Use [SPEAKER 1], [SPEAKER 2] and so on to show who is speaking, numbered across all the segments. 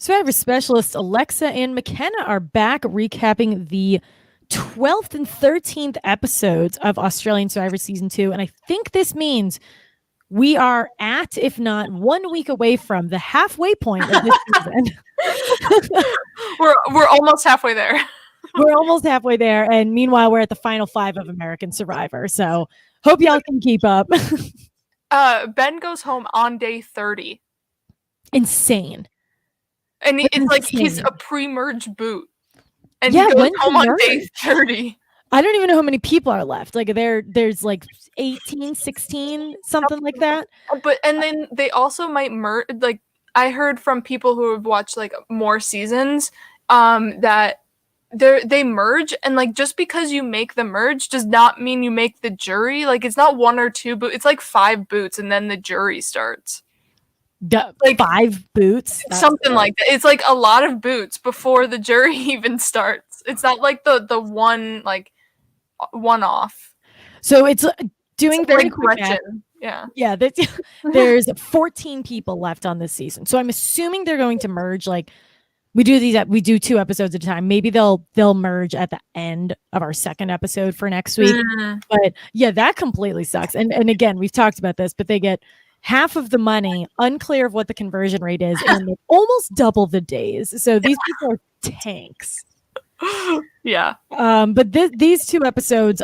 [SPEAKER 1] Survivor specialists Alexa and McKenna are back recapping the 12th and 13th episodes of Australian Survivor Season 2. And I think this means we are at, if not 1 week away from the halfway point of this season.
[SPEAKER 2] We're almost halfway there.
[SPEAKER 1] We're almost halfway there. And meanwhile, we're at the final 5 of American Survivor. So hope y'all can keep up.
[SPEAKER 2] Ben goes home on day 30.
[SPEAKER 1] Insane.
[SPEAKER 2] And it's like he's a pre-merge boot. And he goes home on day 30.
[SPEAKER 1] I don't even know how many people are left. Like there's like 18, 16, something like that.
[SPEAKER 2] And then they also might merge. Like I heard from people who have watched like more seasons, that they merge, and like just because you make the merge does not mean you make the jury. Like it's not 1 or 2 boots, it's like 5 boots, and then the jury starts.
[SPEAKER 1] Like 5 boots,
[SPEAKER 2] something like that. It's like a lot of boots before the jury even starts. It's not like the one off.
[SPEAKER 1] So it's doing very quick.
[SPEAKER 2] Yeah.
[SPEAKER 1] There's 14 people left on this season, so I'm assuming they're going to merge. Like we do 2 episodes at a time. Maybe they'll merge at the end of our 2nd episode for next week. But yeah, that completely sucks. And again, we've talked about this, but they get half of the money, unclear of what the conversion rate is, and they almost double the days. So these people are tanks.
[SPEAKER 2] Yeah.
[SPEAKER 1] But these 2 episodes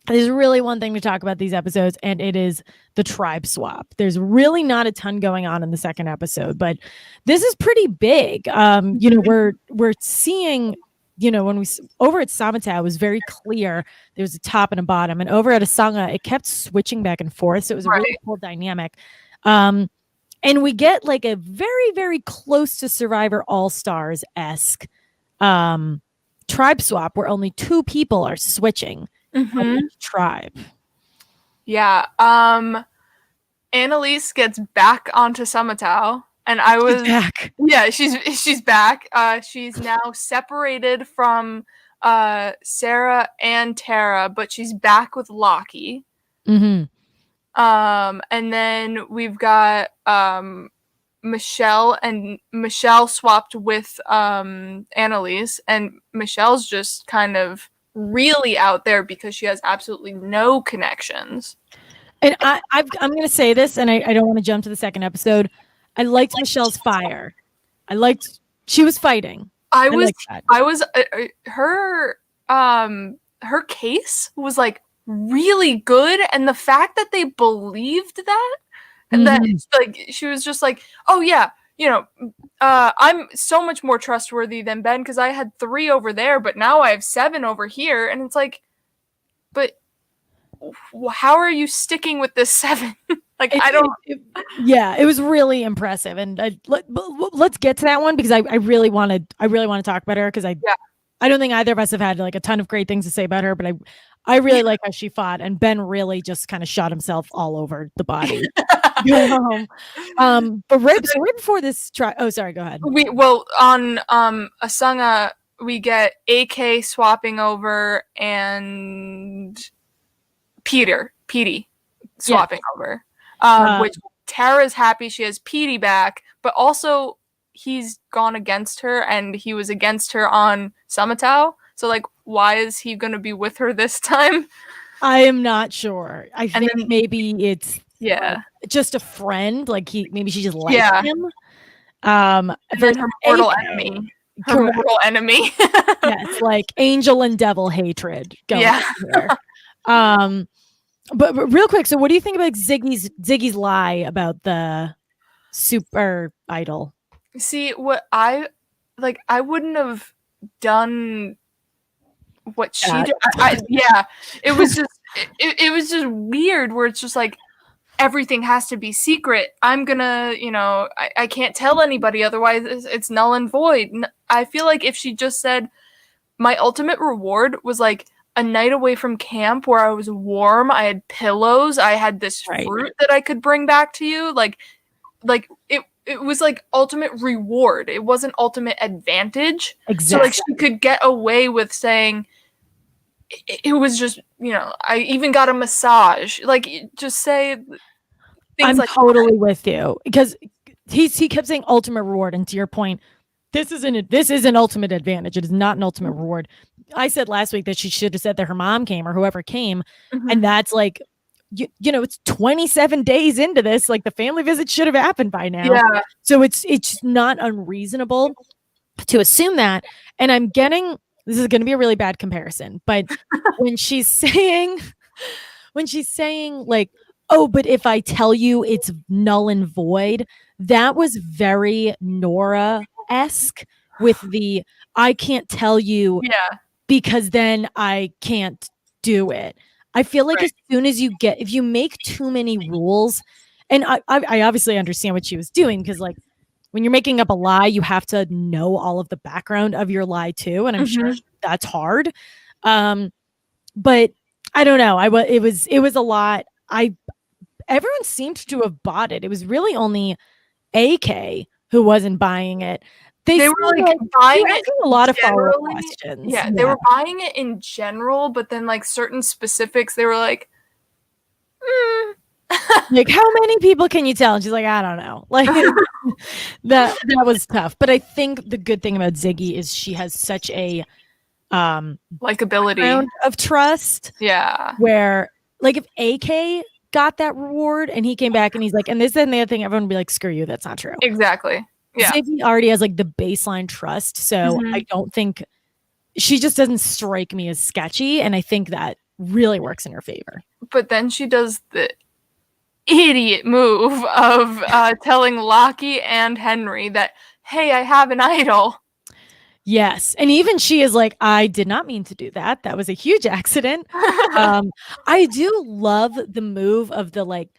[SPEAKER 1] there's really one thing to talk about these episodes, and it is the tribe swap. There's really not a ton going on in the 2nd episode, but this is pretty big. We're seeing, when we over at Samatau, it was very clear there was a top and a bottom, and over at Asaga it kept switching back and forth, so it was a really cool dynamic. And we get like a very, very close to Survivor All-Stars-esque tribe swap where only 2 people are switching tribe.
[SPEAKER 2] Yeah. Annalise gets back onto Samatau. And I was
[SPEAKER 1] back.
[SPEAKER 2] Yeah, she's back. She's now separated from Sarah and Tara, but she's back with Lockie.
[SPEAKER 1] And
[SPEAKER 2] then we've got Michelle, and Michelle swapped with Annalise, and Michelle's just kind of really out there because she has absolutely no connections.
[SPEAKER 1] And I'm going to say this, and I don't want to jump to the 2nd episode. I liked Michelle's fire. She was fighting.
[SPEAKER 2] Her case was like really good, and the fact that they believed that, and that it's like she was just like, oh yeah, I'm so much more trustworthy than Ben because I had 3 over there, but now I have 7 over here, and it's like, but how are you sticking with this 7?
[SPEAKER 1] It was really impressive, and let's get to that one because I really want to talk about her because I don't think either of us have had like a ton of great things to say about her, but I really like how she fought, and Ben really just kind of shot himself all over the body. But right before this sorry, go ahead.
[SPEAKER 2] On Asaga we get AK swapping over and Petey swapping over. Which Tara's happy she has Petey back, but also he's gone against her, and he was against her on Samatau. So like, why is he going to be with her this time?
[SPEAKER 1] I am not sure. I think maybe it's just a friend. Like maybe she just likes him.
[SPEAKER 2] And then her mortal enemy. Mortal enemy.
[SPEAKER 1] Yes, like angel and devil hatred going on here. But real quick, so what do you think about Ziggy's lie about the super idol?
[SPEAKER 2] See, what I wouldn't have done what she did. It was just it was just weird where it's just like everything has to be secret. I'm gonna, I can't tell anybody, otherwise it's null and void. I feel like if she just said my ultimate reward was like a night away from camp where I was warm, I had pillows, I had this fruit that I could bring back to you, like it was like ultimate reward. It wasn't ultimate advantage.
[SPEAKER 1] Exactly.
[SPEAKER 2] So like she could get away with saying it was just, I even got a massage. Like just say things.
[SPEAKER 1] I'm
[SPEAKER 2] like
[SPEAKER 1] totally with you because he kept saying ultimate reward, and to your point, this is an ultimate advantage. It is not an ultimate reward. I said last week that she should have said that her mom came or whoever came, and that's like, you know, it's 27 days into this. Like the family visit should have happened by now.
[SPEAKER 2] Yeah.
[SPEAKER 1] So it's not unreasonable to assume that. And I'm getting, this is going to be a really bad comparison, but when she's saying like, oh, but if I tell you it's null and void, that was very Nora-esque with the, I can't tell you because then I can't do it. I feel like as soon as if you make too many rules, and I obviously understand what she was doing, because like when you're making up a lie, you have to know all of the background of your lie too, and I'm sure that's hard. But I don't know. It was a lot. Everyone seemed to have bought it. It was really only AK who wasn't buying it. They were like buying it a lot of follow-up questions.
[SPEAKER 2] Yeah, they were buying it in general, but then like certain specifics, they were like,
[SPEAKER 1] like, how many people can you tell? And she's like, I don't know. Like that was tough. But I think the good thing about Ziggy is she has such a
[SPEAKER 2] likability
[SPEAKER 1] of trust.
[SPEAKER 2] Yeah.
[SPEAKER 1] Where like if AK got that reward and he came back and he's like, and this and the other thing, everyone would be like, screw you, that's not true.
[SPEAKER 2] Exactly. Yeah.
[SPEAKER 1] Ziggy already has like the baseline trust. So I don't think, she just doesn't strike me as sketchy. And I think that really works in her favor.
[SPEAKER 2] But then she does the idiot move of telling Lockie and Henry that, hey, I have an idol.
[SPEAKER 1] Yes. And even she is like, I did not mean to do that. That was a huge accident. I do love the move of the like,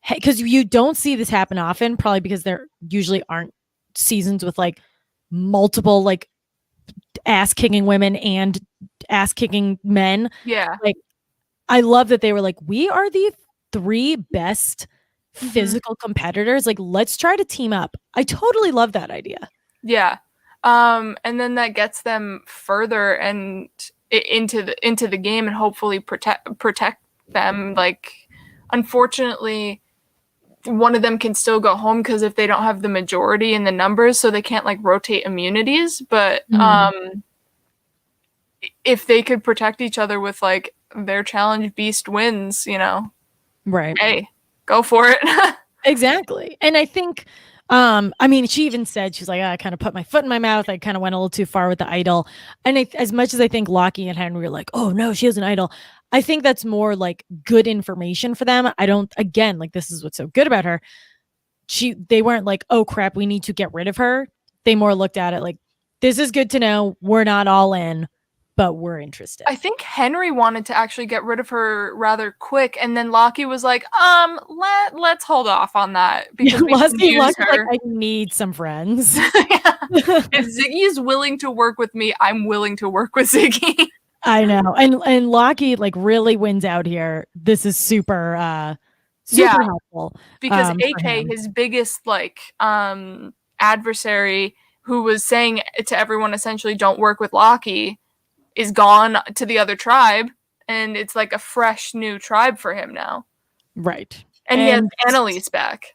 [SPEAKER 1] because you don't see this happen often, probably because there usually aren't seasons with like multiple like ass kicking women and ass kicking men.
[SPEAKER 2] Yeah.
[SPEAKER 1] Like, I love that they were like, we are the 3 best physical competitors. Like, let's try to team up. I totally love that idea.
[SPEAKER 2] Yeah. And then that gets them further and into the game and hopefully protect them. Like, unfortunately, one of them can still go home because if they don't have the majority in the numbers, so they can't like rotate immunities. But if they could protect each other with like their challenge beast wins, you know,
[SPEAKER 1] right?
[SPEAKER 2] Hey, go for it.
[SPEAKER 1] Exactly. And I think, I mean, she even said, she's like, I kind of put my foot in my mouth. I kind of went a little too far with the idol. And as much as I think Lockie and Henry are like, oh no, she has an idol, I think that's more like good information for them. I don't, again, like this is what's so good about her. They weren't like, oh crap, we need to get rid of her. They more looked at it like, this is good to know. We're not all in, but we're interested.
[SPEAKER 2] I think Henry wanted to actually get rid of her rather quick, and then Lockie was like, let's hold off on that because we can use her.
[SPEAKER 1] Like, I need some friends.
[SPEAKER 2] If Ziggy is willing to work with me, I'm willing to work with Ziggy.
[SPEAKER 1] I know. And Lockie like really wins out here. This is super helpful.
[SPEAKER 2] Because AK, his biggest like adversary who was saying to everyone essentially don't work with Lockie, is gone to the other tribe, and it's like a fresh new tribe for him now.
[SPEAKER 1] Right.
[SPEAKER 2] And he has Annalise back.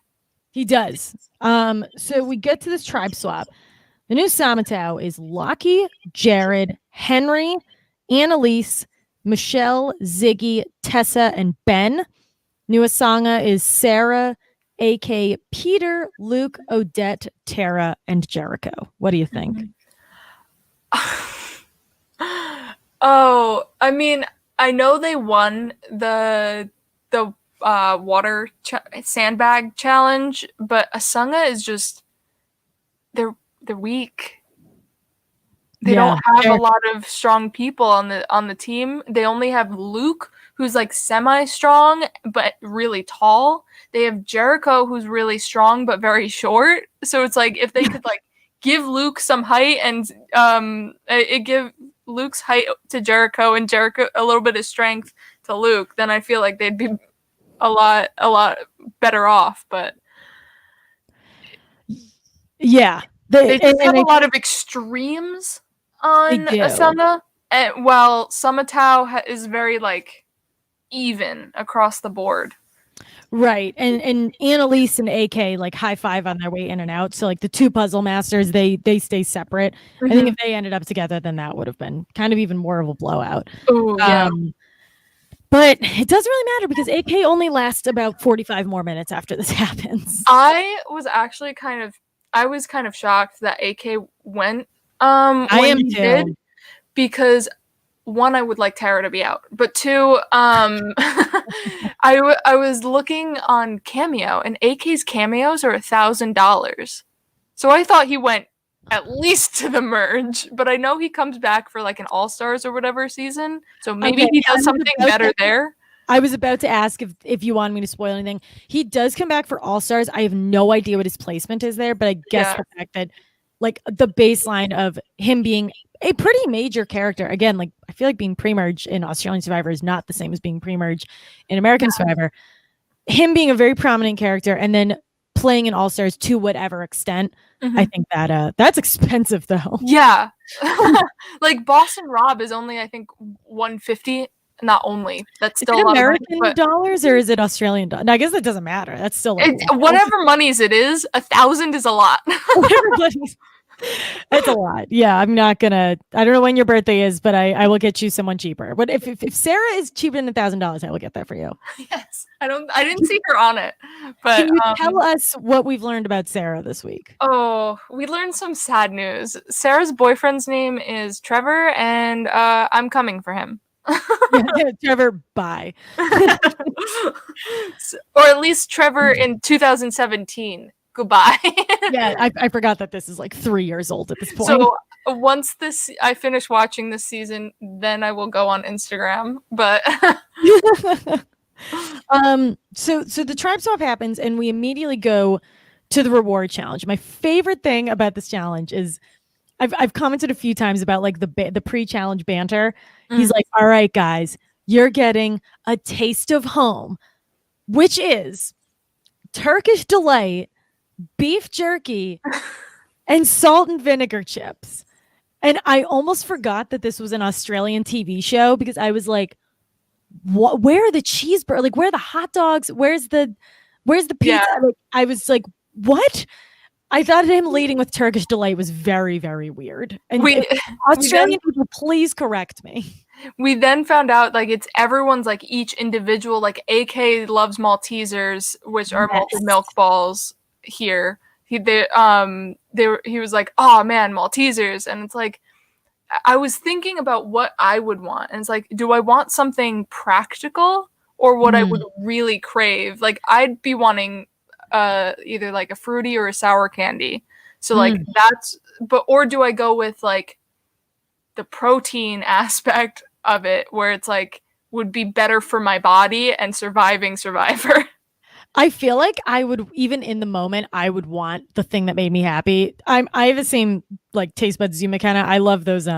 [SPEAKER 1] He does. So we get to this tribe swap. The new Samatau is Lockie, Jared, Henry, Annalise, Michelle, Ziggy, Tessa, and Ben. New Asaga is Sarah, AK, Peter, Luke, Odette, Tara, and Jericho. What do you think?
[SPEAKER 2] Oh, I mean, I know they won the water sandbag challenge, but Asaga is just they're weak. They don't have a lot of strong people on the team. They only have Luke, who's like semi-strong but really tall. They have Jericho, who's really strong but very short. So it's like if they could like give Luke some height and give Luke's height to Jericho and Jericho a little bit of strength to Luke, then I feel like they'd be a lot better off. But
[SPEAKER 1] yeah,
[SPEAKER 2] they just have a lot of extremes on Asaga, while Samatau is very like even across the board.
[SPEAKER 1] Right. And Annalise and AK like high five on their way in and out. So like the two puzzle masters, they stay separate. I think if they ended up together, then that would have been kind of even more of a blowout.
[SPEAKER 2] Oh yeah.
[SPEAKER 1] But it doesn't really matter because AK only lasts about 45 more minutes after this happens.
[SPEAKER 2] I was actually kind of shocked that AK went
[SPEAKER 1] I
[SPEAKER 2] when
[SPEAKER 1] am
[SPEAKER 2] he
[SPEAKER 1] too.
[SPEAKER 2] did, because one, I would like Tara to be out, but two, I was looking on Cameo, and AK's cameos are $1,000, so I thought he went at least to the merge, but I know he comes back for like an All Stars or whatever season, so maybe
[SPEAKER 1] Okay,
[SPEAKER 2] he does something better there.
[SPEAKER 1] I was about to ask if you wanted me to spoil anything. He does come back for All Stars. I have no idea what his placement is there, but I guess the fact that like the baseline of him being a pretty major character, again, like I feel like being pre-merge in Australian Survivor is not the same as being pre-merge in American Survivor. Him being a very prominent character and then playing in All Stars to whatever extent, I think that that's expensive though.
[SPEAKER 2] Yeah. Like Boston Rob is only I think 150. Not only, that's still
[SPEAKER 1] Is it
[SPEAKER 2] a lot
[SPEAKER 1] American
[SPEAKER 2] of money,
[SPEAKER 1] dollars or is it Australian dollars? No, I guess it doesn't matter. That's still like
[SPEAKER 2] whatever monies it is, 1,000 is a lot.
[SPEAKER 1] It's a lot. Yeah, I'm not gonna. I don't know when your birthday is, but I will get you someone cheaper. But if Sarah is cheaper than $1,000, I will get that for you.
[SPEAKER 2] Yes, I didn't see her on it, but
[SPEAKER 1] can you tell us what we've learned about Sarah this week?
[SPEAKER 2] Oh, we learned some sad news. Sarah's boyfriend's name is Trevor, and I'm coming for him.
[SPEAKER 1] Trevor, bye.
[SPEAKER 2] Or at least Trevor in 2017. Goodbye.
[SPEAKER 1] Yeah, I forgot that this is like 3 years old at this point.
[SPEAKER 2] So once I finish watching this season, then I will go on Instagram. But
[SPEAKER 1] so the tribe swap happens, and we immediately go to the reward challenge. My favorite thing about this challenge is I've commented a few times about like the pre-challenge banter. He's like, all right, guys, you're getting a taste of home, which is Turkish delight, beef jerky, and salt and vinegar chips. And I almost forgot that this was an Australian TV show because I was like, what, where are the cheeseburgers? Like, where are the hot dogs? Where's the pizza?
[SPEAKER 2] Yeah.
[SPEAKER 1] Like, I was like, what? I thought him leading with Turkish delight was very, very weird. And Australian people, please correct me.
[SPEAKER 2] We then found out like it's everyone's like each individual. Like AK loves Maltesers, which are malted milk balls here. He was like, oh man, Maltesers, and it's like I was thinking about what I would want, and it's like, do I want something practical or what I would really crave? Like I'd be wanting either like a fruity or a sour candy. So like or do I go with like the protein aspect of it where it's like would be better for my body and surviving Survivor?
[SPEAKER 1] I feel like I would, even in the moment, I would want the thing that made me happy. I have the same like taste buds as you, McKenna. I love those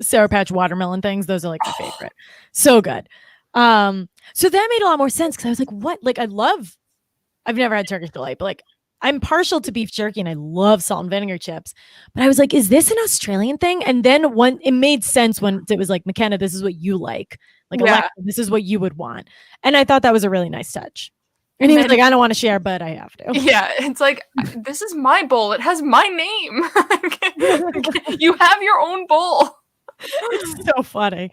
[SPEAKER 1] Sour Patch watermelon things. Those are like my favorite. So good. So that made a lot more sense because I was like, what? Like I've never had Turkish delight, but like I'm partial to beef jerky and I love salt and vinegar chips. But I was like, is this an Australian thing? And then when it made sense when it was like, McKenna, this is what you like. Like, Alexa, this is what you would want. And I thought that was a really nice touch. And he was like, I don't want to share, but I have to.
[SPEAKER 2] Yeah, it's like, this is my bowl. It has my name. You have your own bowl.
[SPEAKER 1] It's so funny.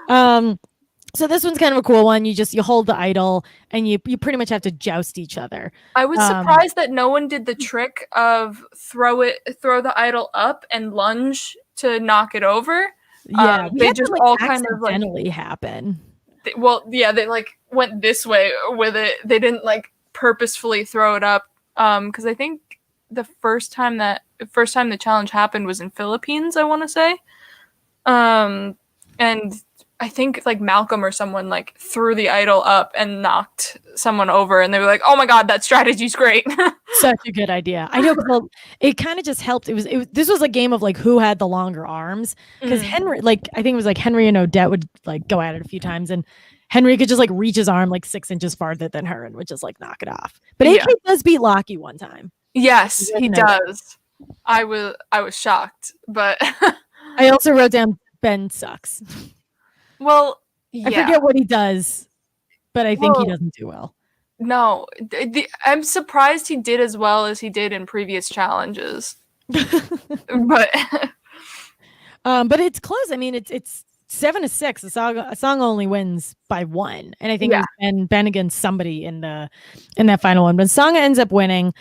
[SPEAKER 1] So this one's kind of a cool one. You hold the idol and you pretty much have to joust each other.
[SPEAKER 2] I was surprised that no one did the trick of throw the idol up and lunge to knock it over.
[SPEAKER 1] Yeah,
[SPEAKER 2] they just
[SPEAKER 1] like,
[SPEAKER 2] all kind of
[SPEAKER 1] like happen.
[SPEAKER 2] They like went this way with it. They didn't like purposefully throw it up. Because I think the first time the challenge happened was in Philippines, I want to say. And I think like Malcolm or someone like threw the idol up and knocked someone over, and they were like, "Oh my god, that strategy's great!"
[SPEAKER 1] Such a good idea. I know. Well, it kind of just helped. This was a game of like who had the longer arms because Henry, like I think it was like Henry and Odette would like go at it a few times, and Henry could just like reach his arm like 6 inches farther than her and would just like knock it off. But AK does beat Lockie one time.
[SPEAKER 2] Yes, he does. I was shocked, but
[SPEAKER 1] I also wrote down Ben sucks.
[SPEAKER 2] Well, yeah.
[SPEAKER 1] I forget what he does, but I think he doesn't do well.
[SPEAKER 2] No, I'm surprised he did as well as he did in previous challenges. But
[SPEAKER 1] but it's close. I mean, it's 7-6. Asaga only wins by 1, and I think it was Ben against somebody in that final one. But Asaga ends up winning.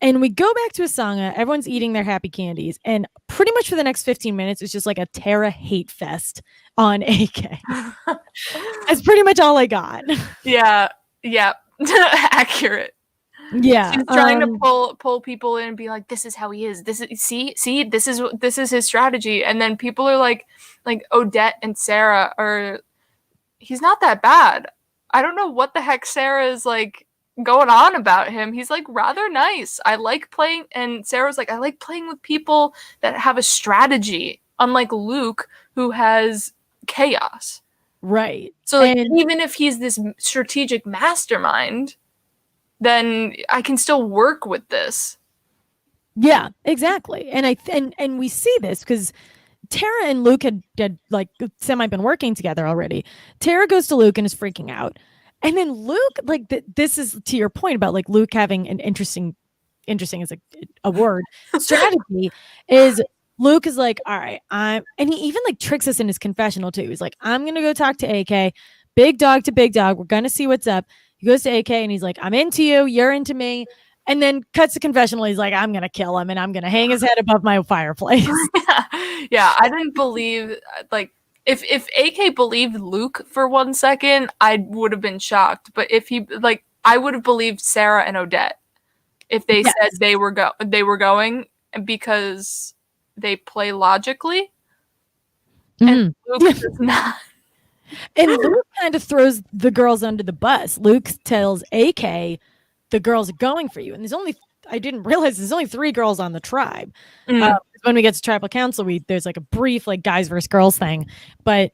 [SPEAKER 1] And we go back to Asaga. Everyone's eating their happy candies, and pretty much for the next 15 minutes, it's just like a Tara hate fest on AK. That's pretty much all I got.
[SPEAKER 2] Yeah, accurate.
[SPEAKER 1] Yeah,
[SPEAKER 2] she's trying to pull people in and be like, "This is how he is. This is this is his strategy." And then people are like Odette and Sarah are. He's not that bad. I don't know what the heck Sarah is like going on about him. He's like rather nice. I like playing, and Sarah's like, I like playing with people that have a strategy, unlike Luke, who has chaos.
[SPEAKER 1] Right.
[SPEAKER 2] So like, even if he's this strategic mastermind, then I can still work with this.
[SPEAKER 1] Yeah, exactly. And and we see this because Tara and Luke had like semi been working together already. Tara goes to Luke and is freaking out. And then Luke, like this is to your point about like Luke having an interesting is a word, strategy is Luke is like, all right, and he even like tricks us in his confessional too. He's like, I'm going to go talk to AK, big dog to big dog. We're going to see what's up. He goes to AK and he's like, I'm into you. You're into me. And then cuts the confessional. He's like, I'm going to kill him and I'm going to hang his head above my fireplace.
[SPEAKER 2] Yeah, I didn't believe, like, if AK believed Luke for 1 second, I would have been shocked. But if he, like, I would have believed Sarah and Odette if they said they were going because they play logically. And Luke does not.
[SPEAKER 1] And Luke kind of throws the girls under the bus. Luke tells AK, the girls are going for you. And I didn't realize there's only 3 girls on the tribe. When we get to tribal council, there's like a brief like guys versus girls thing, but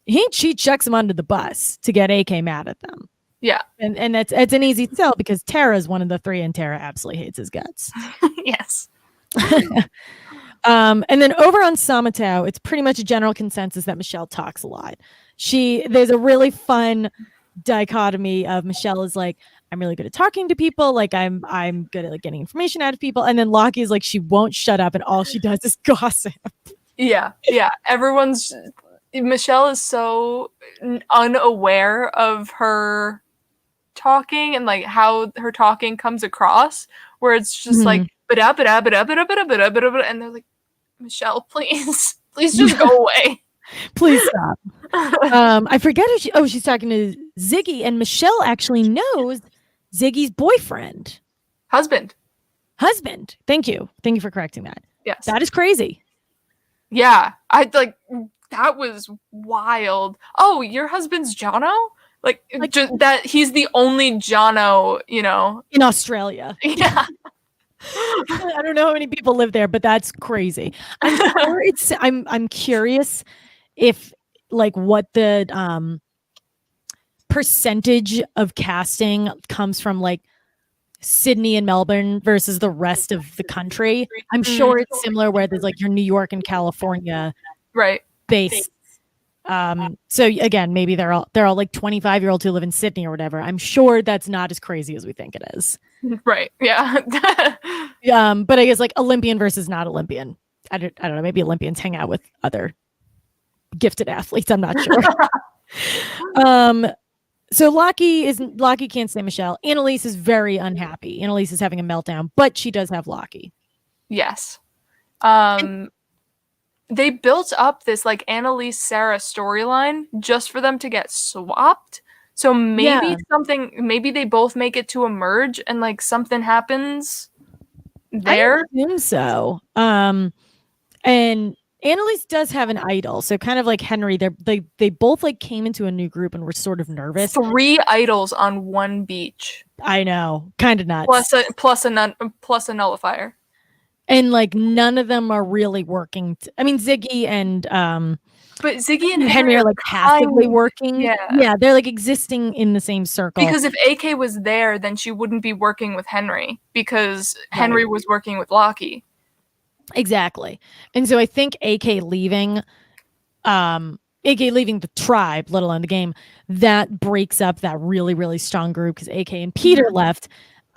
[SPEAKER 1] she chucks them under the bus to get AK mad at them.
[SPEAKER 2] Yeah.
[SPEAKER 1] And it's an easy sell because Tara is one of the 3 and Tara absolutely hates his guts.
[SPEAKER 2] Yes.
[SPEAKER 1] And then over on Samatau, it's pretty much a general consensus that Michelle talks a lot. There's a really fun dichotomy of Michelle is like, I'm really good at talking to people. Like I'm good at like getting information out of people. And then Lockie is like, she won't shut up and all she does is gossip.
[SPEAKER 2] Yeah. Michelle is so unaware of her talking and like how her talking comes across, where it's just like, and they're like, Michelle, please just go away.
[SPEAKER 1] Please stop. I forget who she's talking to Ziggy, and Michelle actually knows Ziggy's boyfriend.
[SPEAKER 2] Husband.
[SPEAKER 1] Thank you for correcting that.
[SPEAKER 2] Yes.
[SPEAKER 1] That is crazy.
[SPEAKER 2] Yeah. That was wild. Oh, your husband's Jono? Like just that he's the only Jono,
[SPEAKER 1] in Australia.
[SPEAKER 2] Yeah.
[SPEAKER 1] I don't know how many people live there, but that's crazy. I'm curious if like what the percentage of casting comes from like Sydney and Melbourne versus the rest of the country. I'm sure it's similar where there's like your New York and California based. So again, maybe they're all like 25-year-olds who live in Sydney or whatever. I'm sure that's not as crazy as we think it is.
[SPEAKER 2] Right. Yeah.
[SPEAKER 1] But I guess like Olympian versus not Olympian. I don't know. Maybe Olympians hang out with other gifted athletes. I'm not sure. So Lockie can't say Michelle. Annalise is very unhappy. Annalise is having a meltdown, but she does have Lockie.
[SPEAKER 2] Yes. They built up this like Annalise Sarah storyline just for them to get swapped. So maybe they both make it to a merge and like something happens there.
[SPEAKER 1] I assume so. And Annalise does have an idol. So kind of like Henry, they both like came into a new group and were sort of nervous.
[SPEAKER 2] 3 idols on one beach.
[SPEAKER 1] I know. Kind of nuts.
[SPEAKER 2] Plus a nullifier.
[SPEAKER 1] And like none of them are really working. I mean, Ziggy and
[SPEAKER 2] but Ziggy and
[SPEAKER 1] Henry are like passively working.
[SPEAKER 2] Yeah,
[SPEAKER 1] they're like existing in the same circle.
[SPEAKER 2] Because if AK was there, then she wouldn't be working with Henry because Henry was working with Lockie.
[SPEAKER 1] Exactly. And so I think AK leaving AK leaving the tribe, let alone the game, that breaks up that really, really strong group because AK and Peter left.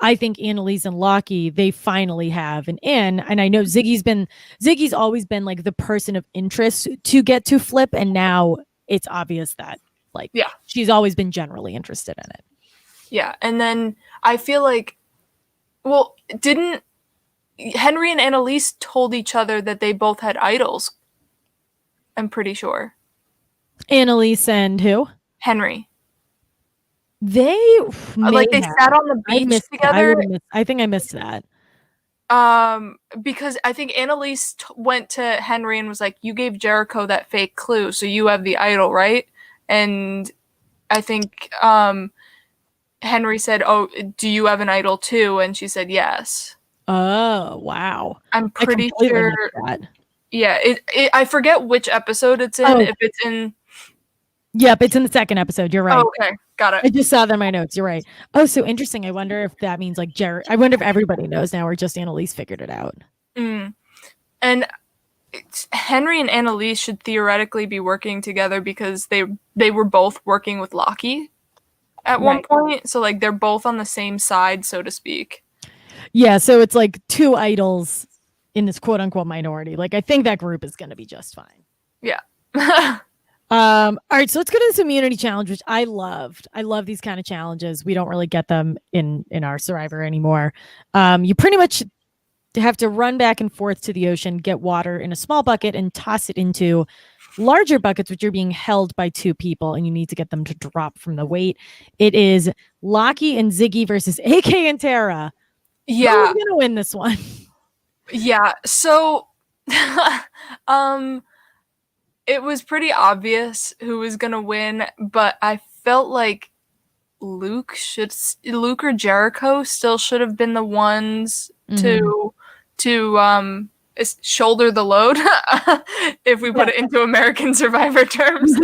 [SPEAKER 1] I think Annalise and Lockie, they finally have an in. And I know Ziggy's always been like the person of interest to get to Flip. And now it's obvious that she's always been generally interested in it.
[SPEAKER 2] Yeah. And then I feel like, well, didn't Henry and Annalise told each other that they both had idols? I'm pretty sure.
[SPEAKER 1] Annalise and who?
[SPEAKER 2] Henry.
[SPEAKER 1] They
[SPEAKER 2] sat on the beach together.
[SPEAKER 1] I think I missed that.
[SPEAKER 2] Because I think Annalise went to Henry and was like, "You gave Jericho that fake clue, so you have the idol, right?" And I think Henry said, "Oh, do you have an idol too?" And she said, "Yes."
[SPEAKER 1] Oh, wow!
[SPEAKER 2] I'm pretty sure.
[SPEAKER 1] That.
[SPEAKER 2] Yeah, I forget which episode it's in. If it's in.
[SPEAKER 1] Yep, it's in the second episode. You're right.
[SPEAKER 2] Oh, okay, got it.
[SPEAKER 1] I just saw that in my notes. You're right. Oh, so interesting. I wonder if that means like Jared. I wonder if everybody knows now or just Annalise figured it out.
[SPEAKER 2] And Henry and Annalise should theoretically be working together because they were both working with Lockie at one point. So like they're both on the same side, so to speak.
[SPEAKER 1] Yeah, so it's like two idols in this quote unquote minority. Like I think that group is going to be just fine.
[SPEAKER 2] Yeah.
[SPEAKER 1] All right, so let's go to this immunity challenge, which I loved. I love these kind of challenges. We don't really get them in our Survivor anymore. You pretty much have to run back and forth to the ocean, get water in a small bucket, and toss it into larger buckets, which are being held by two people, and you need to get them to drop from the weight. It is Lockie and Ziggy versus AK and Tara.
[SPEAKER 2] Yeah.
[SPEAKER 1] Who's gonna win this one?
[SPEAKER 2] Yeah. So, it was pretty obvious who was gonna win, but I felt like Luke or Jericho still should have been the ones to shoulder the load, if we put it into American Survivor terms.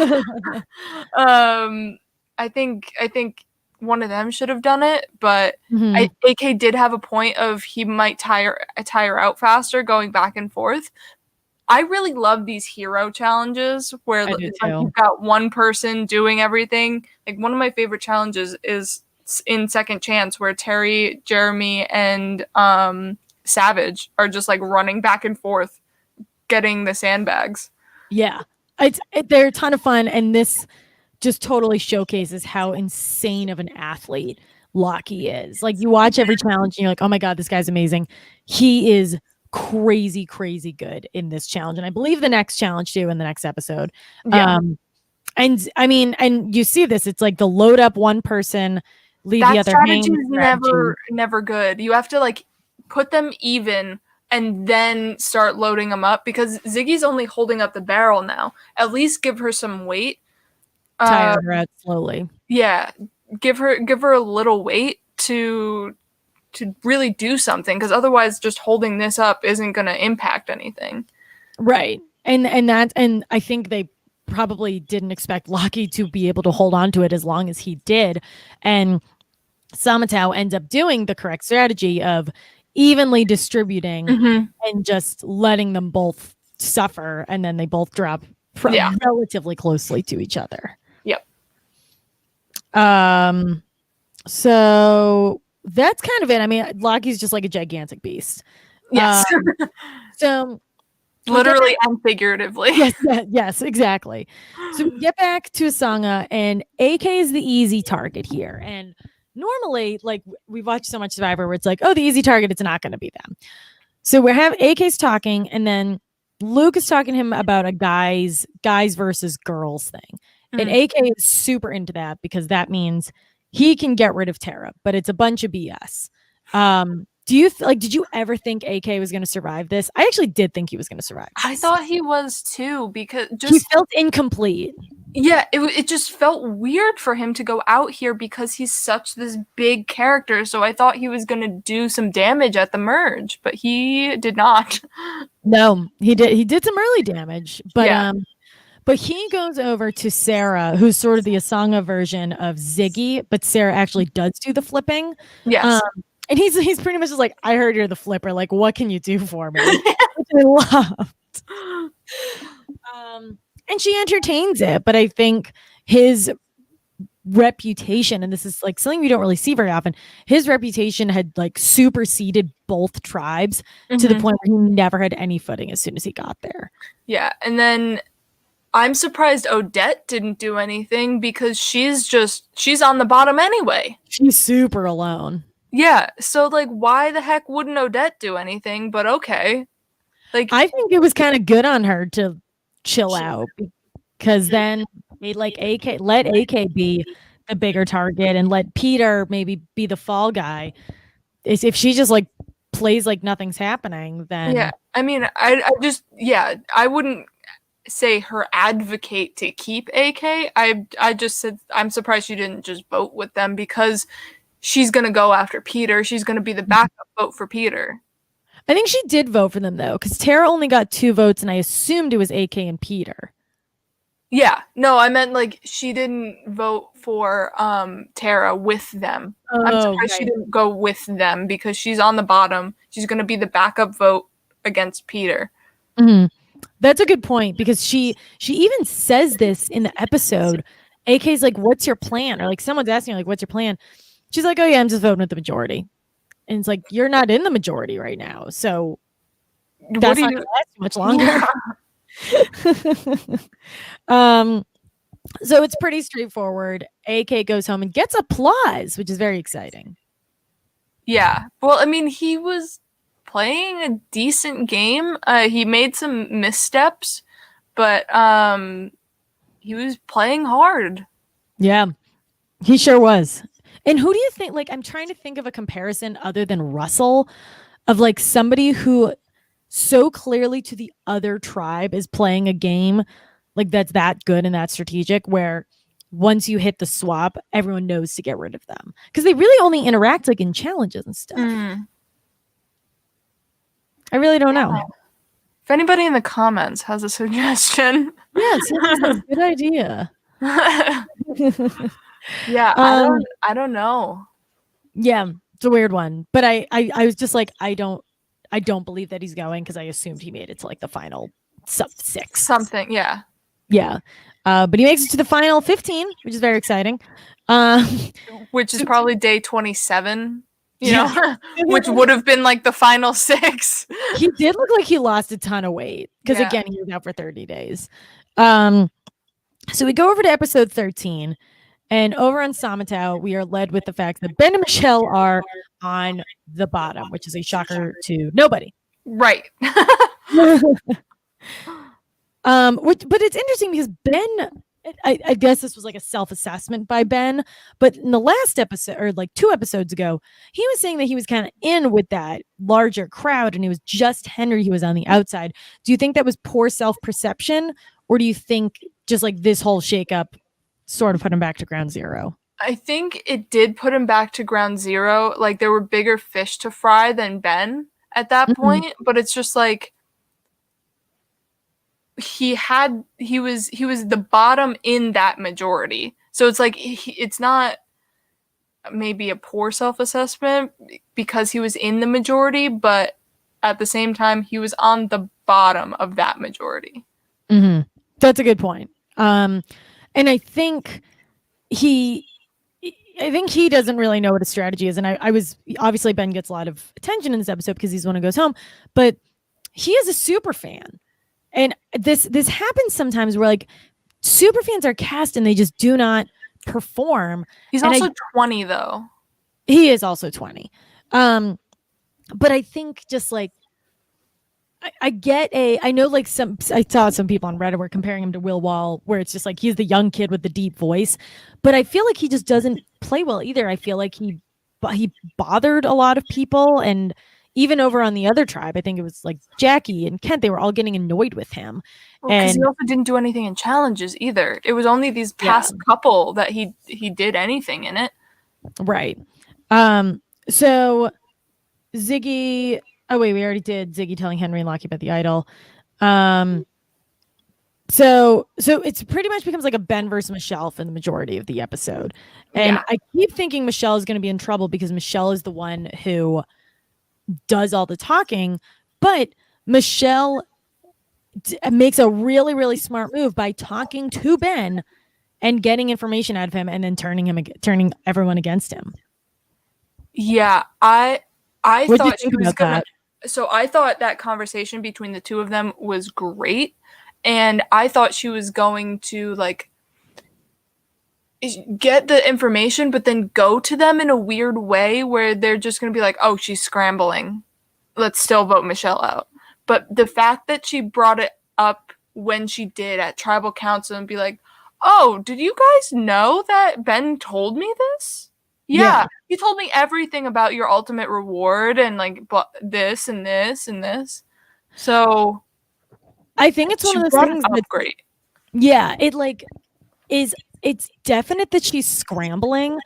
[SPEAKER 2] I think one of them should have done it, but AK did have a point of he might tire out faster going back and forth. I really love these hero challenges where you've got one person doing everything. Like one of my favorite challenges is in Second Chance where Terry, Jeremy, and Savage are just like running back and forth getting the sandbags.
[SPEAKER 1] Yeah, they're a ton of fun, and this just totally showcases how insane of an athlete Lockie is. Like you watch every challenge and you're like, oh my God, this guy's amazing. He is crazy good in this challenge, and I believe the next challenge too in the next episode. And I mean, and you see this, it's like the load up one person, leave the other hang.
[SPEAKER 2] Never good. You have to like put them even and then start loading them up because Ziggy's only holding up the barrel now. At least give her some weight.
[SPEAKER 1] Tire her out slowly.
[SPEAKER 2] Yeah, give her a little weight to really do something, because otherwise just holding this up isn't going to impact anything.
[SPEAKER 1] Right. And I think they probably didn't expect Lockie to be able to hold on to it as long as he did. And Samatau ends up doing the correct strategy of evenly distributing and just letting them both suffer, and then they both drop relatively closely to each other.
[SPEAKER 2] Yep.
[SPEAKER 1] So that's kind of it. I mean, Lockie's just like a gigantic beast.
[SPEAKER 2] Yes.
[SPEAKER 1] So
[SPEAKER 2] literally and figuratively.
[SPEAKER 1] Yes, exactly. So we get back to Asaga, and AK is the easy target here. And normally, like we've watched so much Survivor where it's like, oh, the easy target, it's not going to be them. So we have AK's talking, and then Luke is talking to him about a guys versus girls thing. And AK is super into that because that means he can get rid of Tara, but it's a bunch of BS. Do you did you ever think AK was going to survive this? I actually did think he was going to survive this.
[SPEAKER 2] I thought he was too, because
[SPEAKER 1] he felt incomplete.
[SPEAKER 2] Yeah, it just felt weird for him to go out here because he's such this big character. So I thought he was going to do some damage at the merge, but he did not.
[SPEAKER 1] No, he did. He did some early damage, but but he goes over to Sarah, who's sort of the Asaga version of Ziggy, but Sarah actually does do the flipping.
[SPEAKER 2] Yes.
[SPEAKER 1] And he's pretty much just like, I heard you're the flipper. Like, what can you do for me? Which I loved. and she entertains it. But I think his reputation, and this is like something we don't really see very often, his reputation had like superseded both tribes to the point where he never had any footing as soon as he got there.
[SPEAKER 2] Yeah, and then I'm surprised Odette didn't do anything because she's on the bottom anyway.
[SPEAKER 1] She's super alone.
[SPEAKER 2] Yeah, so like why the heck wouldn't Odette do anything? But okay. Like
[SPEAKER 1] I think it was kind of good on her to chill out, because then they let AK be the bigger target and let Peter maybe be the fall guy. If she just like plays like nothing's happening, then
[SPEAKER 2] yeah, I mean, I wouldn't say her advocate to keep AK. I just said I'm surprised she didn't just vote with them because she's gonna go after Peter. She's gonna be the backup vote for Peter.
[SPEAKER 1] I think she did vote for them though, because Tara only got 2 votes, and I assumed it was AK and Peter.
[SPEAKER 2] Yeah, no, I meant like she didn't vote for Tara with them. I'm surprised she didn't go with them because she's on the bottom. She's gonna be the backup vote against Peter.
[SPEAKER 1] Mm-hmm. That's a good point, because she even says this in the episode. AK's like, "What's your plan?" Or like someone's asking her, like, "What's your plan?" She's like, "Oh yeah, I'm just voting with the majority." And it's like, you're not in the majority right now, so that's not gonna last much longer. Yeah. So it's pretty straightforward. AK goes home and gets applause, which is very exciting.
[SPEAKER 2] Yeah. Well, I mean, he was playing a decent game. He made some missteps, but he was playing hard.
[SPEAKER 1] Yeah, he sure was. And who do you think, like, I'm trying to think of a comparison other than Russell, of like somebody who so clearly to the other tribe is playing a game like that's that good and that strategic, where once you hit the swap, everyone knows to get rid of them, because they really only interact like in challenges and stuff. I really don't know.
[SPEAKER 2] If anybody in the comments has a suggestion,
[SPEAKER 1] yes, that's a good idea.
[SPEAKER 2] Yeah, I don't know.
[SPEAKER 1] Yeah, it's a weird one, but I was just like, I don't believe that he's going, because I assumed he made it to like the final 6
[SPEAKER 2] something. Yeah.
[SPEAKER 1] But he makes it to the final 15, which is very exciting.
[SPEAKER 2] Which is probably day 27. You know, which would have been like the final 6.
[SPEAKER 1] He did look like he lost a ton of weight, because again, he was out for 30 days. So we go over to episode 13, and over on Samatau, we are led with the fact that Ben and Michelle are on the bottom, which is a shocker to nobody.
[SPEAKER 2] Right.
[SPEAKER 1] But it's interesting because Ben, I guess this was like a self-assessment by Ben, but in the last episode, or like 2 episodes ago, he was saying that he was kind of in with that larger crowd, and it was just Henry who was on the outside. Do you think that was poor self-perception, or do you think just like this whole shakeup sort of put him back to ground zero?
[SPEAKER 2] I think it did put him back to ground zero. Like there were bigger fish to fry than Ben at that point, but it's just like he was the bottom in that majority. So it's like it's not maybe a poor self-assessment because he was in the majority, but at the same time he was on the bottom of that majority.
[SPEAKER 1] That's a good point. And I think he doesn't really know what a strategy is. And I was obviously, Ben gets a lot of attention in this episode because he's the one who goes home, but he is a super fan. And this happens sometimes where like super fans are cast and they just do not perform.
[SPEAKER 2] He's also 20 though.
[SPEAKER 1] He is also 20. But I think just like, I know like I saw some people on Reddit were comparing him to Will Wall, where it's just like he's the young kid with the deep voice, but I feel like he just doesn't play well either. I feel like he bothered a lot of people, and even over on the other tribe, I think it was like Jackie and Kent, they were all getting annoyed with him.
[SPEAKER 2] Because he also didn't do anything in challenges either. It was only these past couple that he did anything in it. Right.
[SPEAKER 1] So Ziggy. Oh wait, we already did Ziggy telling Henry and Lockie about the idol. So it's pretty much becomes like a Ben versus Michelle for the majority of the episode. And I keep thinking Michelle is going to be in trouble because Michelle is the one who does all the talking, but Michelle makes a really, really smart move by talking to Ben and getting information out of him, and then turning everyone against him.
[SPEAKER 2] Yeah, I
[SPEAKER 1] What do you
[SPEAKER 2] thought
[SPEAKER 1] think
[SPEAKER 2] she was
[SPEAKER 1] about
[SPEAKER 2] gonna.
[SPEAKER 1] that?
[SPEAKER 2] So I thought that conversation between the two of them was great, and I thought she was going to like get the information, but then go to them in a weird way where they're just gonna be like, "Oh, she's scrambling. Let's still vote Michelle out." But the fact that she brought it up when she did at tribal council and be like, "Oh, did you guys know that Ben told me this?" Yeah, he told me everything about your ultimate reward and like this and this and this. So
[SPEAKER 1] I think it's one
[SPEAKER 2] she
[SPEAKER 1] of those
[SPEAKER 2] brought it
[SPEAKER 1] things
[SPEAKER 2] up
[SPEAKER 1] that,
[SPEAKER 2] great.
[SPEAKER 1] yeah, it's definite that she's scrambling,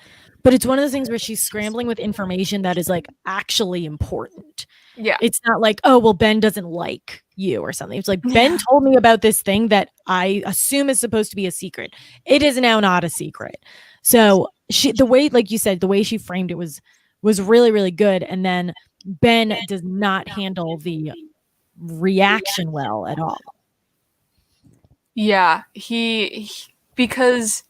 [SPEAKER 1] but it's one of those things where she's scrambling with information that is like actually important.
[SPEAKER 2] Yeah.
[SPEAKER 1] It's not like, oh, well, Ben doesn't like you or something. It's like, Ben
[SPEAKER 2] Yeah.
[SPEAKER 1] told me about this thing that I assume is supposed to be a secret. It is now not a secret. So the way, like you said, the way she framed it was really, really good. And then Ben does not handle the reaction well at all.
[SPEAKER 2] Yeah, he because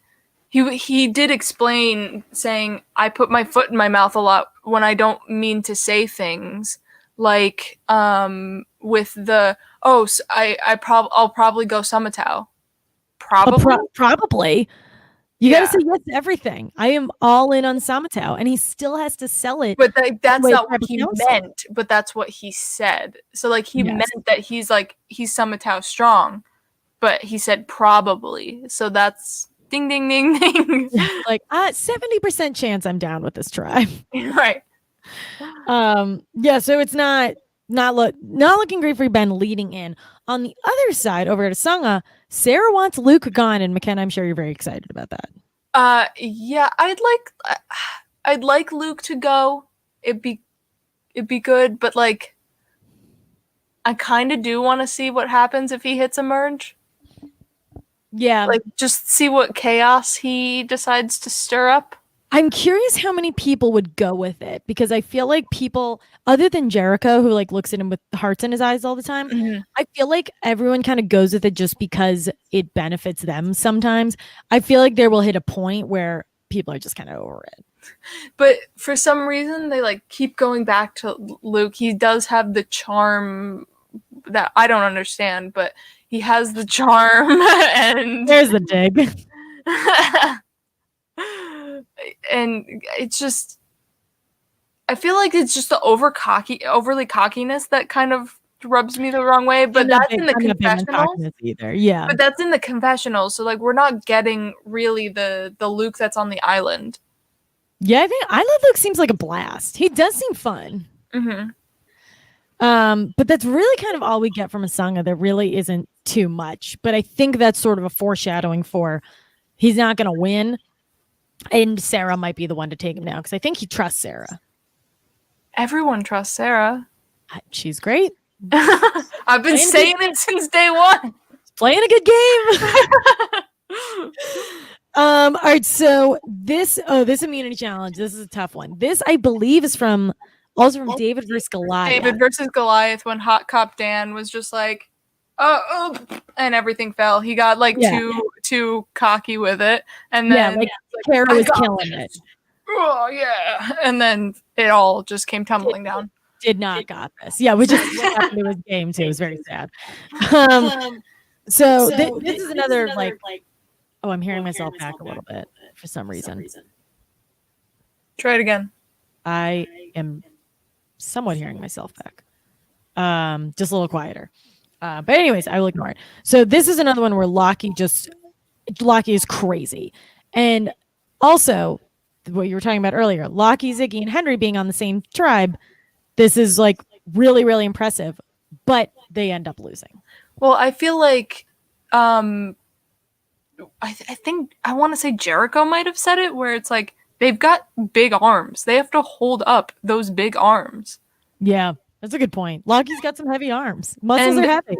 [SPEAKER 2] he did explain saying I put my foot in my mouth a lot when I don't mean to say things, like with the I'll probably go Samatau. Probably.
[SPEAKER 1] Probably. You got to
[SPEAKER 2] Yeah.
[SPEAKER 1] say yes to everything. I am all in on Samatau, and he still has to sell it.
[SPEAKER 2] But that's not what
[SPEAKER 1] Tribal
[SPEAKER 2] he
[SPEAKER 1] Council.
[SPEAKER 2] meant, but that's what he said. So like he
[SPEAKER 1] Yes.
[SPEAKER 2] meant that he's Samatau strong, but he said probably. So that's ding ding ding ding.
[SPEAKER 1] Like 70% chance I'm down with this tribe.
[SPEAKER 2] Right.
[SPEAKER 1] Yeah, so it's not looking great for Ben leading in. On the other side, over at Asaga, Sarah wants Luke gone, and McKenna, I'm sure you're very excited about that.
[SPEAKER 2] Yeah, I'd like Luke to go. It'd be good, but like I kind of do want to see what happens if he hits a merge.
[SPEAKER 1] Yeah.
[SPEAKER 2] Like just see what chaos he decides to stir up.
[SPEAKER 1] I'm curious how many people would go with it, because I feel like people other than Jericho, who like looks at him with hearts in his eyes all the time, I feel like everyone kind of goes with it just because it benefits them sometimes. I feel like there will hit a point where people are just kind of over it.
[SPEAKER 2] But for some reason they like keep going back to Luke. He does have the charm that I don't understand, but he has the charm and
[SPEAKER 1] There's the dig.
[SPEAKER 2] And it's just I feel like it's just the overly cockiness that kind of rubs me the wrong way, but that's in the confessionals
[SPEAKER 1] either. Yeah.
[SPEAKER 2] But that's in the confessional, so like we're not getting really the Luke that's on the island.
[SPEAKER 1] Yeah, I think I Love Luke seems like a blast. He does seem fun. But that's really kind of all we get from Asaga. There really isn't too much, but I think that's sort of a foreshadowing for he's not going to win, and Sarah might be the one to take him now, because I think he trusts Sarah.
[SPEAKER 2] Everyone trusts Sarah.
[SPEAKER 1] She's great.
[SPEAKER 2] I've been saying it since day one.
[SPEAKER 1] Playing a good game. All right, so this immunity challenge, this is a tough one. This, I believe, is also from David versus Goliath.
[SPEAKER 2] David versus Goliath, when Hot Cop Dan was just like, oh, and everything fell. He got like too cocky with it, and then
[SPEAKER 1] Kara was killing it.
[SPEAKER 2] Oh yeah, and then it all just came tumbling down.
[SPEAKER 1] Did not got this. Yeah, which is what happened to his game too. It was very sad. So this is another like. Oh, I'm hearing myself back a little bit for some reason.
[SPEAKER 2] Try it again.
[SPEAKER 1] I am somewhat hearing myself back. Just a little quieter. But anyways, I will ignore it. So this is another one where Lockie is crazy. And also, what you were talking about earlier, Lockie, Ziggy, and Henry being on the same tribe, this is like really, really impressive, but they end up losing.
[SPEAKER 2] Well, I feel like I think I want to say Jericho might have said it, where it's like they've got big arms. They have to hold up those big arms.
[SPEAKER 1] Yeah, that's a good point. Lockie's got some heavy arms. Muscles are heavy.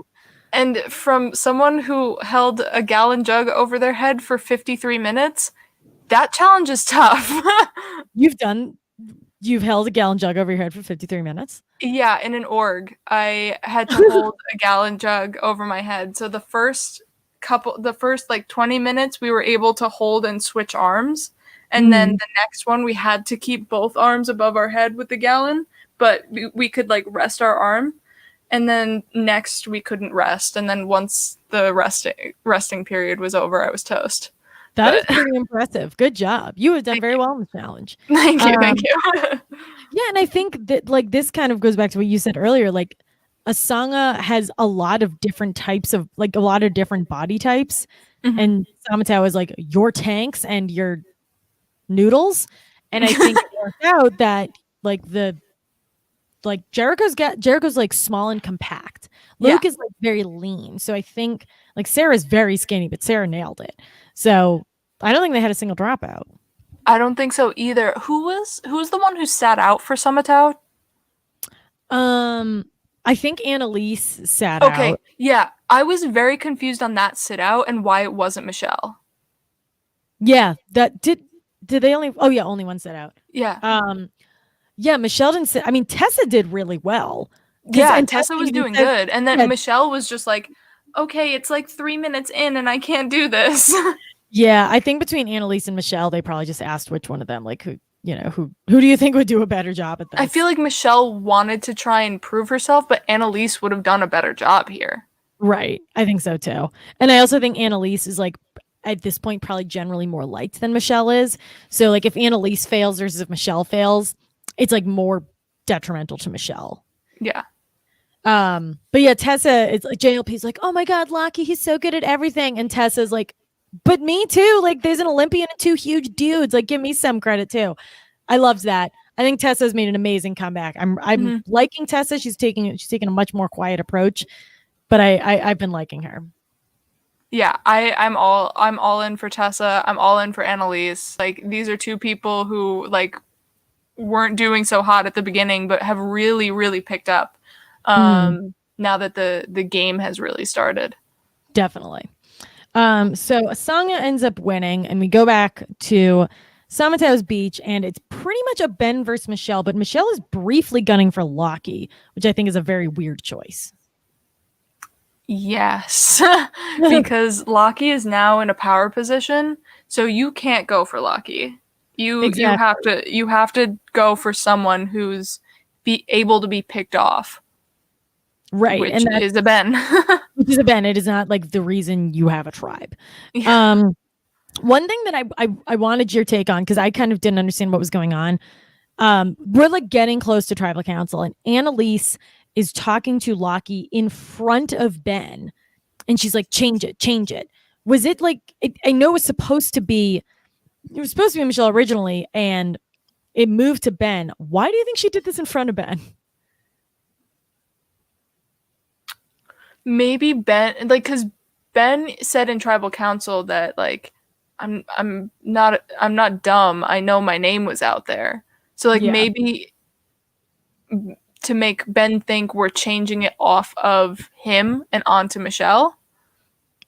[SPEAKER 2] And from someone who held a gallon jug over their head for 53 minutes, that challenge is tough.
[SPEAKER 1] You've done You've held a gallon jug over your head for 53 minutes?
[SPEAKER 2] Yeah, in an org, I had to hold a gallon jug over my head. So the first like 20 minutes, we were able to hold and switch arms. And then the next one, we had to keep both arms above our head with the gallon, but we could like rest our arm. And then next, we couldn't rest. And then once the resting period was over, I was toast.
[SPEAKER 1] That is
[SPEAKER 2] But
[SPEAKER 1] pretty impressive. Good job. You have done very well in the challenge.
[SPEAKER 2] thank you, thank you.
[SPEAKER 1] Yeah, and I think that like this kind of goes back to what you said earlier. Like Asaga has a lot of different types of like a lot of different body types, and Samatau is like your tanks and your noodles. And I think it worked out that like Jericho's like small and compact. Luke is like very lean. So I think like Sarah's very skinny, but Sarah nailed it. So I don't think they had a single dropout.
[SPEAKER 2] I don't think so either. Who's the one who sat out for Samatau?
[SPEAKER 1] I think Annalise sat
[SPEAKER 2] Okay,
[SPEAKER 1] out.
[SPEAKER 2] yeah. I was very confused on that sit out and why it wasn't Michelle.
[SPEAKER 1] Yeah, that did they only only one sat out.
[SPEAKER 2] Yeah.
[SPEAKER 1] Yeah, Michelle didn't sit. I mean, Tessa did really well.
[SPEAKER 2] Yeah,
[SPEAKER 1] And
[SPEAKER 2] Tessa was doing
[SPEAKER 1] said,
[SPEAKER 2] good. And then Michelle was just like, okay, it's like 3 minutes in and I can't do this.
[SPEAKER 1] Yeah, I think between Annalise and Michelle, they probably just asked which one of them, like who do you think would do a better job at this?
[SPEAKER 2] I feel like Michelle wanted to try and prove herself, but Annalise would have done a better job here.
[SPEAKER 1] Right. I think so too. And I also think Annalise is like at this point probably generally more liked than Michelle is. So like if Annalise fails versus if Michelle fails, it's like more detrimental to Michelle.
[SPEAKER 2] Yeah.
[SPEAKER 1] But yeah, Tessa is like JLP's like, oh my God, Lockie, he's so good at everything. And Tessa's like, but me too. Like there's an Olympian and two huge dudes. Like give me some credit too. I loved that. I think Tessa's made an amazing comeback. I'm liking Tessa. She's taking a much more quiet approach, but I've been liking her.
[SPEAKER 2] Yeah, I'm all in for Tessa. I'm all in for Annalise. Like these are two people who like weren't doing so hot at the beginning, but have really, really picked up now that the game has really started.
[SPEAKER 1] Definitely. So Asaga ends up winning, and we go back to Samatau's beach, and it's pretty much a Ben versus Michelle, but Michelle is briefly gunning for Lockie, which I think is a very weird choice.
[SPEAKER 2] Yes, because Lockie is now in a power position, so you can't go for Lockie. You have to go for someone who's be able to be picked off.
[SPEAKER 1] Right.
[SPEAKER 2] Which is a Ben.
[SPEAKER 1] Which is a Ben. It is not like the reason you have a tribe.
[SPEAKER 2] Yeah.
[SPEAKER 1] One thing that I wanted your take on, because I kind of didn't understand what was going on. We're like getting close to tribal council, and Annalise is talking to Lockie in front of Ben, and she's like, change it. Was it like, I know it was supposed to be Michelle originally, and it moved to Ben. Why do you think she did this in front of Ben?
[SPEAKER 2] Maybe Ben, like, because Ben said in tribal council that like I'm not dumb. I know my name was out there. So like maybe to make Ben think we're changing it off of him and onto Michelle.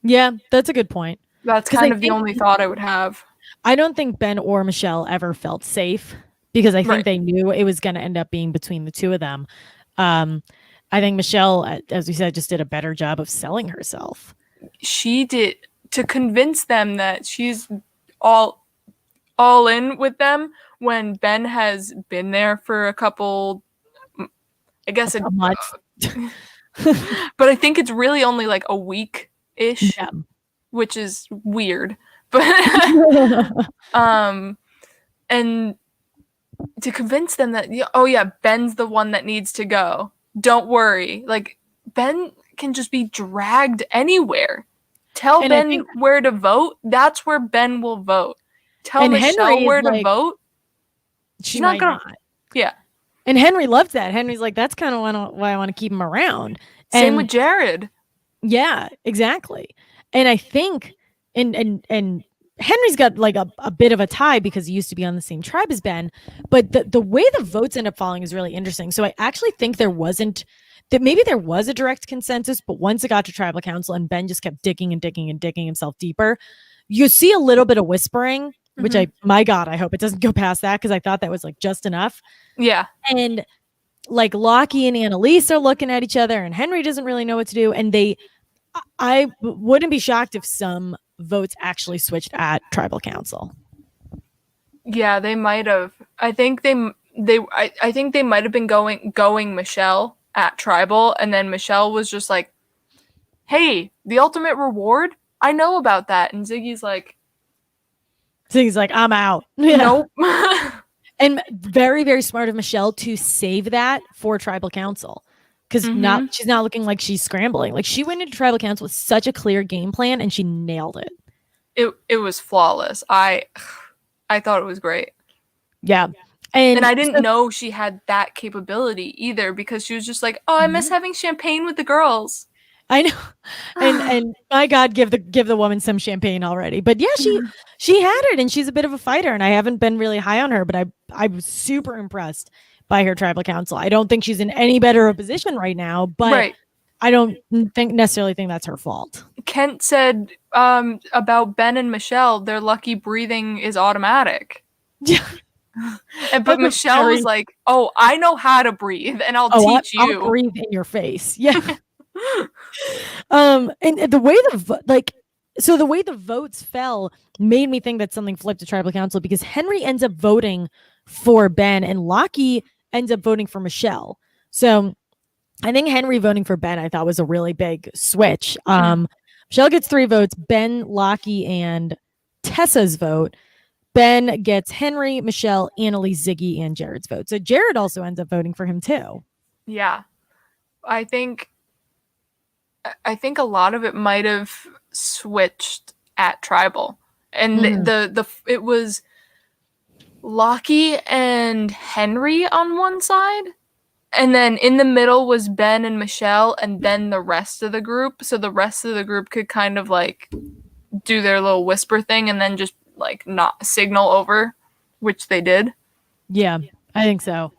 [SPEAKER 1] Yeah, that's a good point.
[SPEAKER 2] That's kind of the only thought I would have.
[SPEAKER 1] I don't think Ben or Michelle ever felt safe because I think they knew it was going to end up being between the two of them. I think Michelle, as we said, just did a better job of selling herself.
[SPEAKER 2] She did, to convince them that she's all in with them when Ben has been there for a couple, I guess a month. But I think it's really only like a week-ish, which is weird. But and to convince them that, oh yeah, Ben's the one that needs to go. Don't worry. Like Ben can just be dragged anywhere. Tell Ben where to vote. That's where Ben will vote. Tell Michelle where to vote.
[SPEAKER 1] She's not gonna.
[SPEAKER 2] Yeah.
[SPEAKER 1] And Henry loved that. Henry's like, that's kind of why I want to keep him around.
[SPEAKER 2] Same with Jared.
[SPEAKER 1] Yeah, exactly. And I think, and Henry's got like a bit of a tie because he used to be on the same tribe as Ben. But the way the votes end up falling is really interesting. So I actually think maybe there was a direct consensus, but once it got to tribal council and Ben just kept digging himself deeper, you see a little bit of whispering which my God, I hope it doesn't go past that because I thought that was like just enough.
[SPEAKER 2] Yeah.
[SPEAKER 1] And like Lockie and Annalise are looking at each other and Henry doesn't really know what to do. And I wouldn't be shocked if some votes actually switched at tribal council.
[SPEAKER 2] Yeah, they might have. I think I think they might have been going Michelle at tribal, and then Michelle was just like, "Hey, the ultimate reward? I know about that." And Ziggy's like,
[SPEAKER 1] I'm out.
[SPEAKER 2] Nope.
[SPEAKER 1] And very, very smart of Michelle to save that for tribal council. Because she's not looking like she's scrambling. Like she went into tribal council with such a clear game plan and she nailed it.
[SPEAKER 2] It was flawless. I thought it was great.
[SPEAKER 1] Yeah.
[SPEAKER 2] And I didn't know she had that capability either because she was just like, "Oh, I miss having champagne with the girls."
[SPEAKER 1] I know. And my God, give the woman some champagne already. But yeah, she had it and she's a bit of a fighter and I haven't been really high on her, but I was super impressed by her tribal council. I don't think she's in any better a position right now, but I don't necessarily think that's her fault.
[SPEAKER 2] Kent said about Ben and Michelle, their lucky breathing is automatic.
[SPEAKER 1] Yeah.
[SPEAKER 2] But Michelle was like, "Oh, I know how to breathe and I'll teach you."
[SPEAKER 1] I'll breathe in your face. Yeah. And the way the way the votes fell made me think that something flipped to tribal council because Henry ends up voting for Ben and Lockie ends up voting for Michelle. So I think Henry voting for Ben I thought was a really big switch. Michelle gets 3 votes, Ben, Lockie, and Tessa's vote. Ben gets Henry, Michelle, Annalise, Ziggy, and Jared's vote. So Jared also ends up voting for him too.
[SPEAKER 2] Yeah. I think a lot of it might have switched at tribal. And it was Lockie and Henry on one side. And then in the middle was Ben and Michelle and then the rest of the group. So the rest of the group could kind of like do their little whisper thing and then just like not signal over, which they did.
[SPEAKER 1] Yeah, I think so.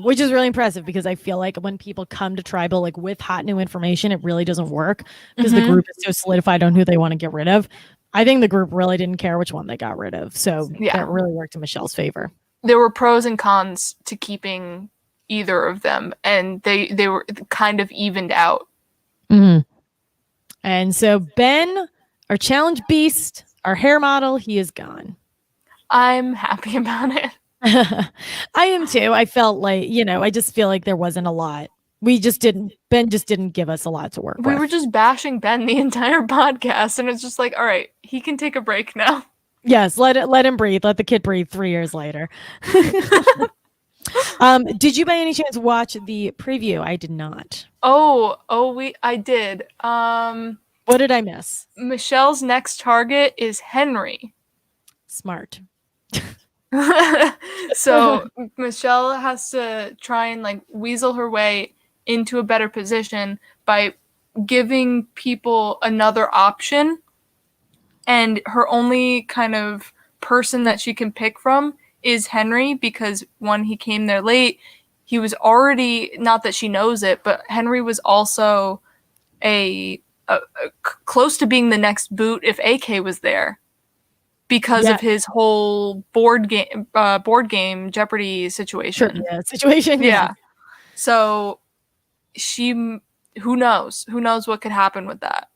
[SPEAKER 1] Which is really impressive because I feel like when people come to tribal like with hot new information, it really doesn't work because the group is so solidified on who they want to get rid of. I think the group really didn't care which one they got rid of. So that really worked in Michelle's favor.
[SPEAKER 2] There were pros and cons to keeping either of them and they were kind of evened out.
[SPEAKER 1] And so Ben, our challenge beast, our hair model, he is gone.
[SPEAKER 2] I'm happy about it.
[SPEAKER 1] I am too. I felt like, I just feel like there wasn't a lot. Ben just didn't give us a lot to work with.
[SPEAKER 2] We were just bashing Ben the entire podcast and it's just like, all right, he can take a break now.
[SPEAKER 1] Yes, let him breathe. Let the kid breathe 3 years later. Did you by any chance watch the preview? I did not.
[SPEAKER 2] I did.
[SPEAKER 1] What did I miss?
[SPEAKER 2] Michelle's next target is Henry.
[SPEAKER 1] Smart.
[SPEAKER 2] So Michelle has to try and like weasel her way into a better position by giving people another option. And her only kind of person that she can pick from is Henry because when he came there late, he was already, not that she knows it, but Henry was also a close to being the next boot if AK was there because of his whole board game Jeopardy situation.
[SPEAKER 1] Situation.
[SPEAKER 2] Yeah. So who knows what could happen with that.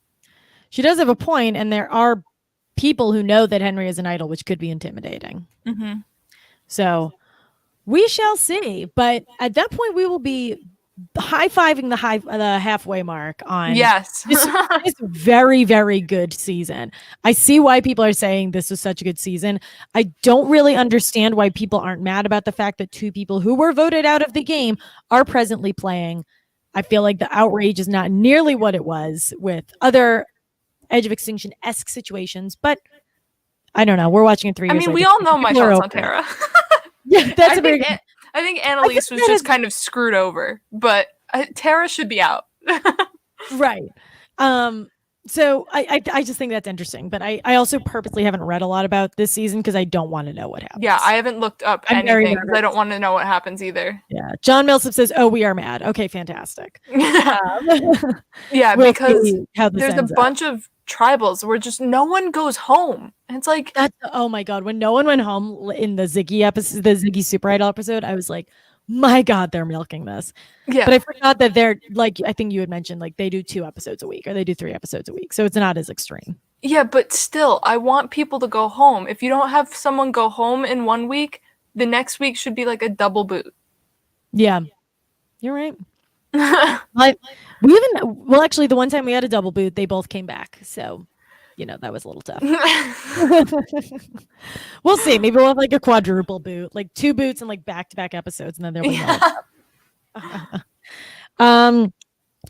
[SPEAKER 1] She does have a point, and there are people who know that Henry is an idol, which could be intimidating. So we shall see. But at that point, we will be high-fiving the halfway mark on this very, very good season. I see why people are saying this was such a good season. I don't really understand why people aren't mad about the fact that 2 people who were voted out of the game are presently playing. I feel like the outrage is not nearly what it was with other Edge of Extinction-esque situations, but I don't know. We're watching in 3 years.
[SPEAKER 2] I mean, we all know my thoughts on Tara.
[SPEAKER 1] Yeah, that's a very.
[SPEAKER 2] I think Annalise was just kind of screwed over, but Tara should be out.
[SPEAKER 1] Right. So I just think that's interesting, but I also purposely haven't read a lot about this season because I don't want to know what happens.
[SPEAKER 2] Yeah, I haven't looked up anything because I don't want to know what happens either.
[SPEAKER 1] Yeah, John Millsap says, "Oh, we are mad." Okay, fantastic.
[SPEAKER 2] Yeah,
[SPEAKER 1] we'll
[SPEAKER 2] because there's a
[SPEAKER 1] ends
[SPEAKER 2] bunch of tribals where just no one goes home. And it's like,
[SPEAKER 1] oh my god, when no one went home in the Ziggy episode, the Ziggy Super Idol episode, I was like, my god, they're milking this.
[SPEAKER 2] yeah.
[SPEAKER 1] But I forgot that they're like, I think you had mentioned, like they do 2 episodes a week or they do 3 episodes a week, so it's not as extreme.
[SPEAKER 2] Yeah, but still, I want people to go home. If you don't have someone go home in 1 week, the next week should be like a double boot.
[SPEAKER 1] Yeah, you're right. Like well, actually, the one time we had a double boot, they both came back, so that was a little tough. We'll see. Maybe we'll have like a quadruple boot, like 2 boots and like back-to-back episodes, and then there'll be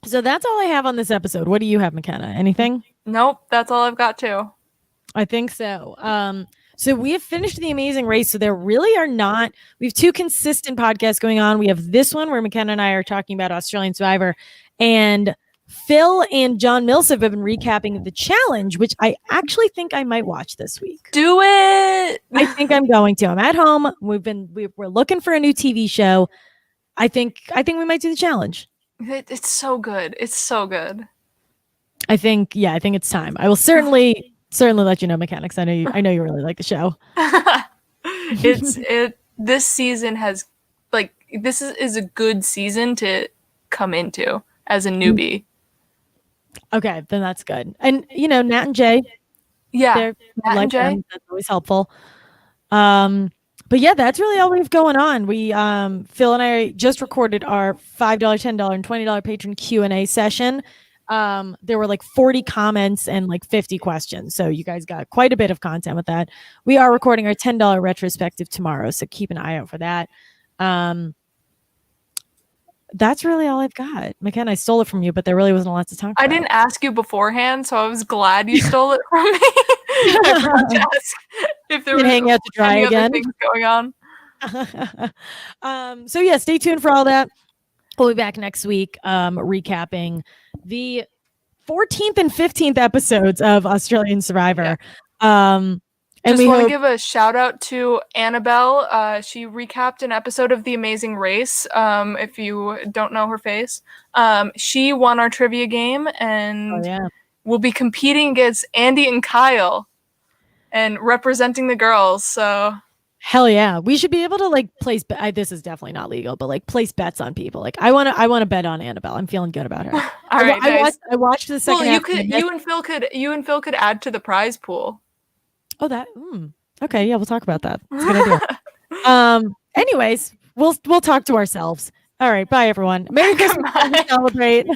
[SPEAKER 1] so that's all I have on this episode. What do you have, McKenna? Anything?
[SPEAKER 2] Nope, that's all I've got too.
[SPEAKER 1] I think so. So we have finished The Amazing Race. So there really are not, we have 2 consistent podcasts going on. We have this one where McKenna and I are talking about Australian Survivor, and Phil and John Millsap have been recapping the challenge, which I actually think I might watch this week.
[SPEAKER 2] Do it.
[SPEAKER 1] I think I'm going to. I'm at home. We're looking for a new TV show. I think we might do the challenge.
[SPEAKER 2] It's so good. It's so good.
[SPEAKER 1] I think it's time. I will certainly let you know, mechanics. I know you really like the show.
[SPEAKER 2] This season has this is a good season to come into as a newbie.
[SPEAKER 1] Okay, then that's good. And Nat and Jay.
[SPEAKER 2] Yeah, Nat and Jay.
[SPEAKER 1] That's always helpful. But yeah, that's really all we have going on. We Phil and I just recorded our $5, $10, and $20 patron Q&A session. There were like 40 comments and like 50 questions. So you guys got quite a bit of content with that. We are recording our $10 retrospective tomorrow, so keep an eye out for that. That's really all I've got. McKenna, I stole it from you, but there really wasn't a lot to talk about.
[SPEAKER 2] I didn't ask you beforehand, so I was glad you stole it from me. I forgot to ask if there was
[SPEAKER 1] hang out to dry
[SPEAKER 2] any
[SPEAKER 1] again.
[SPEAKER 2] other things going
[SPEAKER 1] on. So yeah, stay tuned for all that. We'll be back next week recapping the 14th and 15th episodes of Australian Survivor.
[SPEAKER 2] Yeah. And just want to give a shout out to Annabelle. She recapped an episode of The Amazing Race. If you don't know her face, she won our trivia game, and will be competing against Andy and Kyle and representing the girls. So
[SPEAKER 1] hell yeah, we should be able to like place. This is definitely not legal, but like place bets on people. Like I want to bet on Annabelle. I'm feeling good about her.
[SPEAKER 2] All right, nice.
[SPEAKER 1] I watched the second.
[SPEAKER 2] Well, you and Phil could add to the prize pool.
[SPEAKER 1] Oh, that. Okay, yeah, we'll talk about that. That's a good idea. Anyways, we'll talk to ourselves. All right, bye everyone. Merry Christmas. Celebrate.